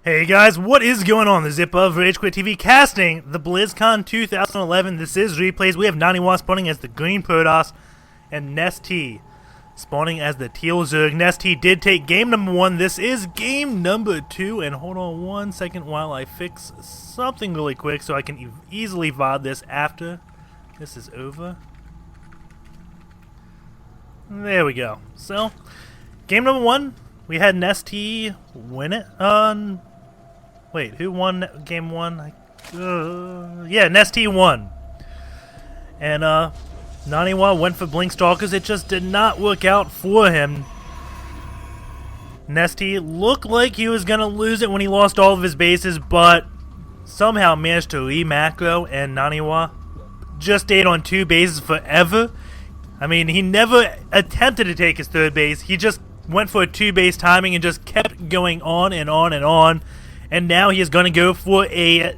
Hey guys, what is going on? The Zip of RageQuitTV casting the Blizzcon 2011. This is replays. We have Naniwa spawning as the Green Protoss and Nestea spawning as the Teal Zerg. Nestea did take game number 1. This is game number 2. And hold on one second while I fix something really quick so I can easily VOD this after this is over. There we go. So, game number 1, we had Nestea win it. Wait, who won game 1? Yeah, Nestea won. And Naniwa went for Blink Stalkers. It just did not work out for him. Nestea looked like he was going to lose it when he lost all of his bases, but somehow managed to re-macro, and Naniwa just stayed on 2 bases forever. I mean, he never attempted to take his 3rd base. He just went for a 2-base timing and just kept going on and on and on. And now he is going to go for a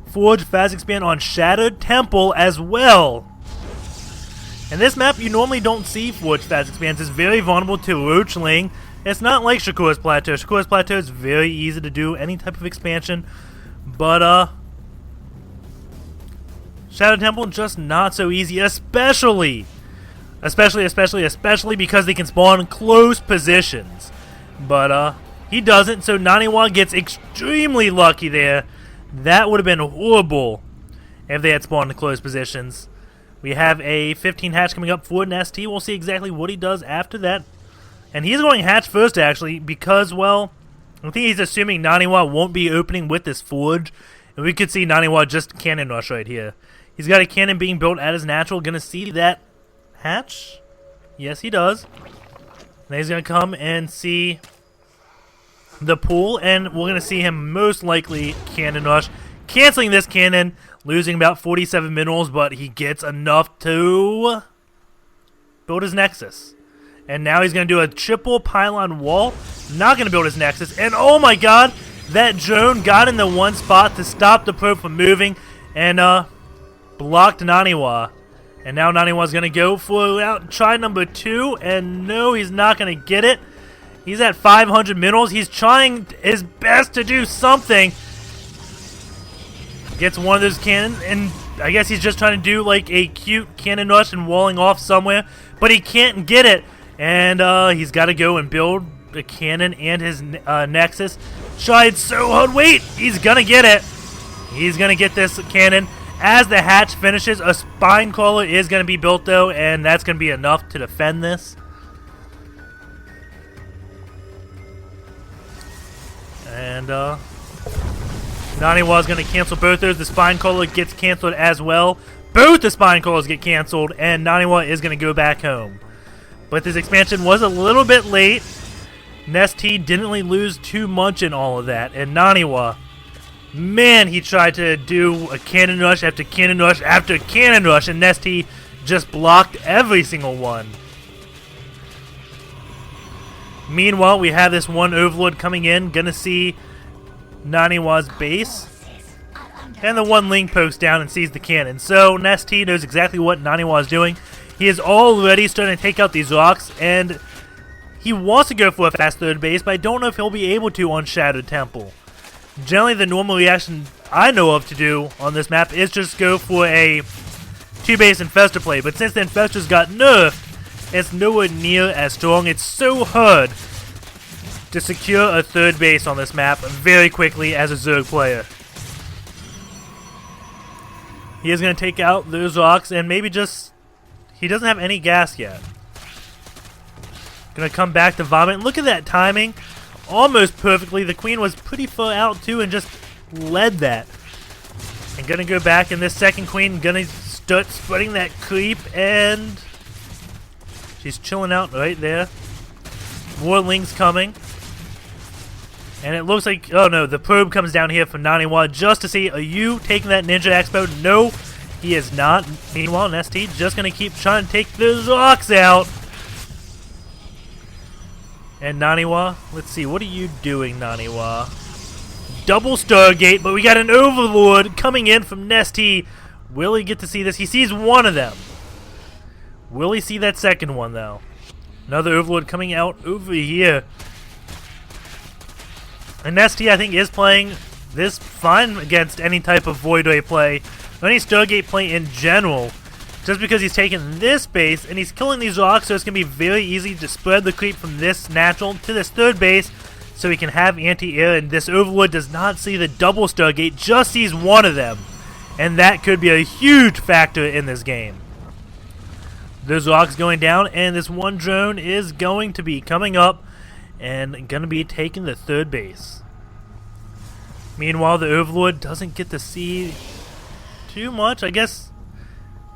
Forge Fast Expand on Shattered Temple as well. And this map, you normally don't see Forge Fast Expands. It's very vulnerable to Roachling. It's not like Shakur's Plateau. Shakur's Plateau is very easy to do any type of expansion. But, Shattered Temple, just not so easy, especially because they can spawn close positions. But, he doesn't, so Naniwa gets extremely lucky there. That would have been horrible if they had spawned in close positions. We have a 15 hatch coming up for Nestea. We'll see exactly what he does after that. And he's going hatch first, actually, because, well, I think he's assuming Naniwa won't be opening with this Forge. And we could see Naniwa just cannon rush right here. He's got a cannon being built at his natural. Gonna see that hatch? Yes, he does. And he's gonna come and see the pool, and we're going to see him most likely cannon rush, canceling this cannon, losing about 47 minerals, but he gets enough to build his Nexus. And now he's going to do a triple pylon wall, not going to build his Nexus, and oh my god, that drone got in the one spot to stop the probe from moving, and blocked Naniwa. And now Naniwa's going to go for try number 2, and no, he's not going to get it. He's at 500 minerals. He's trying his best to do something. Gets one of those cannons, and I guess he's just trying to do like a cute cannon rush and walling off somewhere, but he can't get it. And he's got to go and build a cannon and his Nexus. Tried so hard. Wait, he's going to get it. He's going to get this cannon. As the hatch finishes, a spine crawler is going to be built though, and that's going to be enough to defend this. And Naniwa is going to cancel both those. The spine crawler gets canceled as well. Both the spine crawlers get canceled, and Naniwa is going to go back home. But this expansion was a little bit late. Nestea didn't really lose too much in all of that. And Naniwa, man, he tried to do a cannon rush after cannon rush after cannon rush, and Nestea just blocked every single one. Meanwhile, we have this one Overlord coming in, gonna see Naniwa's base. And the one Link pokes down and sees the cannon. So, Nestea knows exactly what Naniwa is doing. He is already starting to take out these rocks, and he wants to go for a fast 3rd base, but I don't know if he'll be able to on Shattered Temple. Generally, the normal reaction I know of to do on this map is just go for a 2-base Infestor play, but since the Infestors got nerfed, it's nowhere near as strong. It's so hard to secure a 3rd base on this map very quickly as a Zerg player. He is going to take out those rocks and maybe just... He doesn't have any gas yet. Going to come back to Vomit. Look at that timing. Almost perfectly. The Queen was pretty far out too and just led that. And going to go back, and this second Queen going to start spreading that creep, and... She's chilling out right there. More Lings coming. And it looks like... Oh no, the probe comes down here for Naniwa just to see, are you taking that Ninja Expo? No, he is not. Meanwhile, Nestea just going to keep trying to take those rocks out. And Naniwa, let's see, what are you doing, Naniwa? Double Stargate, but we got an Overlord coming in from Nestea. Will he get to see this? He sees one of them. Will he see that second one, though? Another Overlord coming out over here. I think, is playing this fine against any type of Voidway play, or any Stargate play in general, just because he's taking this base and he's killing these rocks, so it's going to be very easy to spread the creep from this natural to this third base, so he can have anti-air, and this Overlord does not see the double Stargate, just sees one of them, and that could be a huge factor in this game. Those rocks going down, and this one drone is going to be coming up and going to be taking the third base. Meanwhile, the Overlord doesn't get to see too much. I guess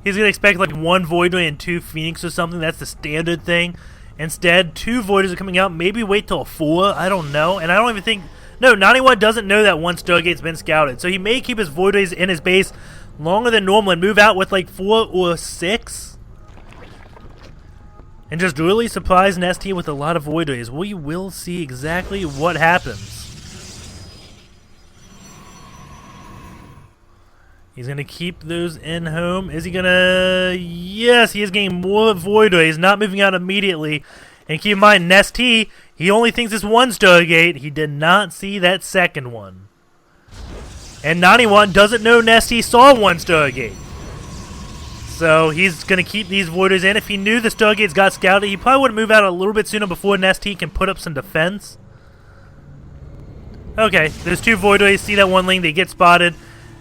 he's going to expect like one Voidway and two Phoenix or something. That's the standard thing. Instead, two Voiders are coming out. Maybe wait till 4. I don't know. And I don't even think... No, Naniwa doesn't know that one Stargate's been scouted. So he may keep his Voidways in his base longer than normal and move out with like 4 or 6. And just really surprise Nestea with a lot of Voidways. We will see exactly what happens. He's going to keep those in home. Is he going to... Yes, he is getting more Voidways, not moving out immediately. And keep in mind, Nestea, he only thinks it's one Stargate. He did not see that second one. And Naniwa doesn't know Nestea saw one Stargate. So he's going to keep these Voidways in. If he knew the Stargates got scouted, he probably would move out a little bit sooner before Nestea can put up some defense. Okay, there's two Voidways. See that one link, they get spotted.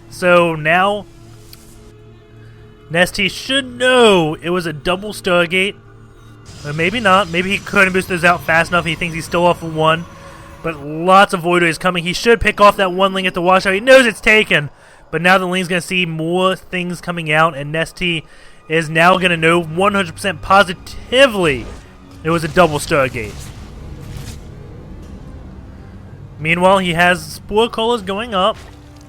So now, Nestea should know it was a double Stargate. Or maybe not. Maybe he couldn't boost those out fast enough. He thinks he's still off of one. But lots of Voidways coming. He should pick off that one link at the washout. He knows it's taken. But now the link's going to see more things coming out. And Nestea is now going to know 100% positively it was a double Stargate. Meanwhile, he has Spore Collars going up.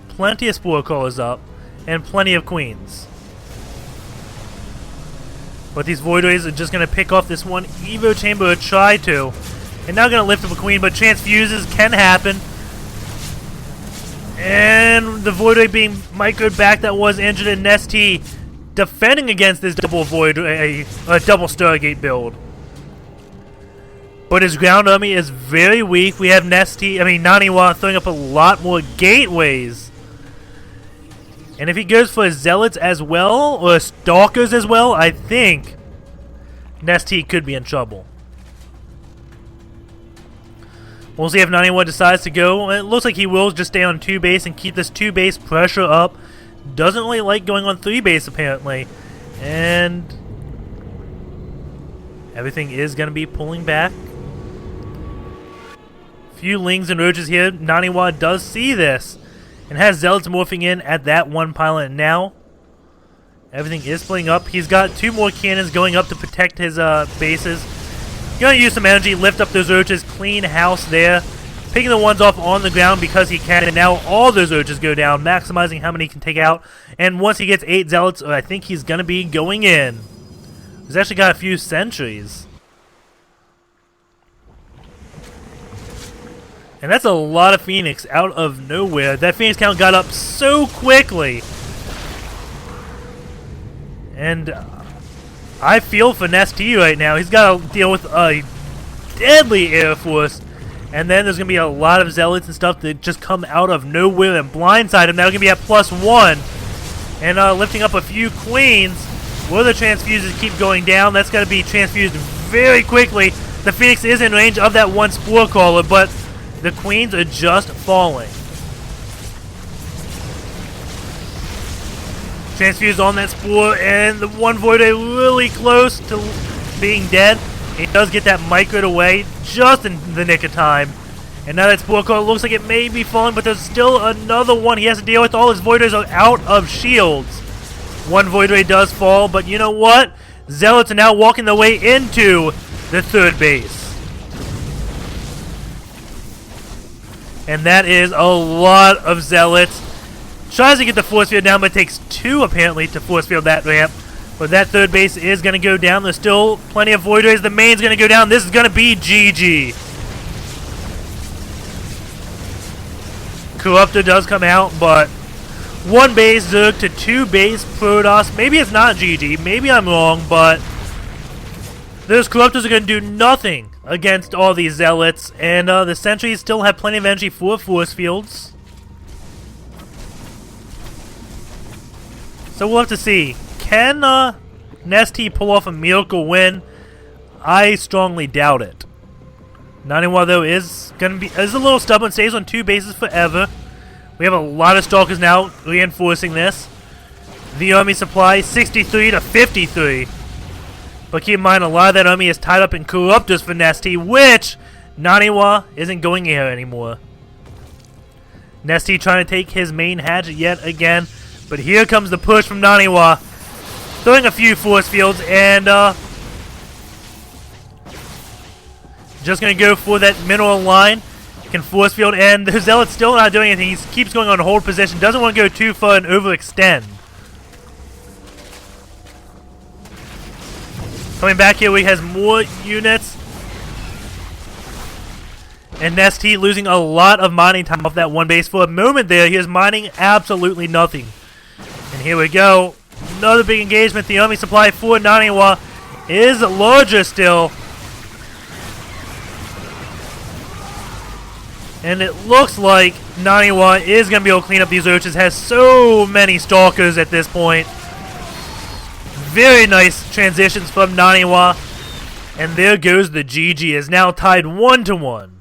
Plenty of Spore Collars up, and plenty of Queens. But these Voidways are just going to pick off this one Evo Chamber, or try to. And now going to lift up a Queen, but transfuses can happen. And the Voidway being microed back that was injured, and Nestea defending against this double Voidway, a double Stargate build. But his ground army is very weak. We have Naniwa throwing up a lot more gateways. And if he goes for Zealots as well, or Stalkers as well, I think Nestea could be in trouble. We'll see if Naniwa decides to go. It looks like he will just stay on 2 base and keep this 2 base pressure up. Doesn't really like going on 3 base apparently. And everything is going to be pulling back. Few Lings and Roaches here. Naniwa does see this. And has Zealots morphing in at that one pylon now. Everything is splitting up. He's got 2 more cannons going up to protect his bases. Gonna use some energy, lift up those Roaches, clean house there. Picking the ones off on the ground because he can, and now all those Roaches go down, maximizing how many he can take out. And once he gets 8 Zealots, I think he's gonna be going in. He's actually got a few sentries. And that's a lot of Phoenix out of nowhere. That Phoenix count got up so quickly. And I feel for Nestea right now. He's got to deal with a deadly Air Force. And then there's going to be a lot of Zealots and stuff that just come out of nowhere and blindside him. Now going to be at +1. And lifting up a few Queens. Will the transfuses keep going down? That's going to be transfused very quickly. The Phoenix is in range of that one Spore Caller, but the Queens are just falling. Transfuse on that Spore, and the one Voidway really close to being dead. He does get that microed away just in the nick of time. And now that Spore Caller looks like it may be falling, but there's still another one he has to deal with. All his Voidways are out of shields. One Voidway does fall, but you know what? Zealots are now walking their way into the third base. And that is a lot of Zealots. Tries to get the force field down, but it takes 2 apparently to force field that ramp. But that third base is going to go down. There's still plenty of Voidways. The main's going to go down. This is going to be GG. Corruptor does come out, but 1 base Zerg to 2 base Protoss. Maybe it's not GG. Maybe I'm wrong, but those Corruptors are going to do nothing against all these zealots, and the sentries still have plenty of energy for force fields. So we'll have to see. Can Nestea pull off a miracle win? I strongly doubt it. Naniwa though is a little stubborn, stays on 2 bases forever. We have a lot of stalkers now reinforcing this. The army supply 63 to 53. But keep in mind, a lot of that army is tied up in corruptors for Nestea, which Naniwa isn't going here anymore. Nestea trying to take his main hatchet yet again. But here comes the push from Naniwa. Throwing a few force fields and just going to go for that mineral line. Can force field, and the zealot's still not doing anything. He keeps going on hold position. Doesn't want to go too far and overextend. Coming back here, he has more units. And Nestea losing a lot of mining time off that one base. For a moment there, he is mining absolutely nothing. And here we go. Another big engagement. The army supply for Naniwa is larger still. And it looks like Naniwa is going to be able to clean up these roaches. Has so many stalkers at this point. Very nice transitions from Naniwa. And there goes the GG. Is now tied 1-1.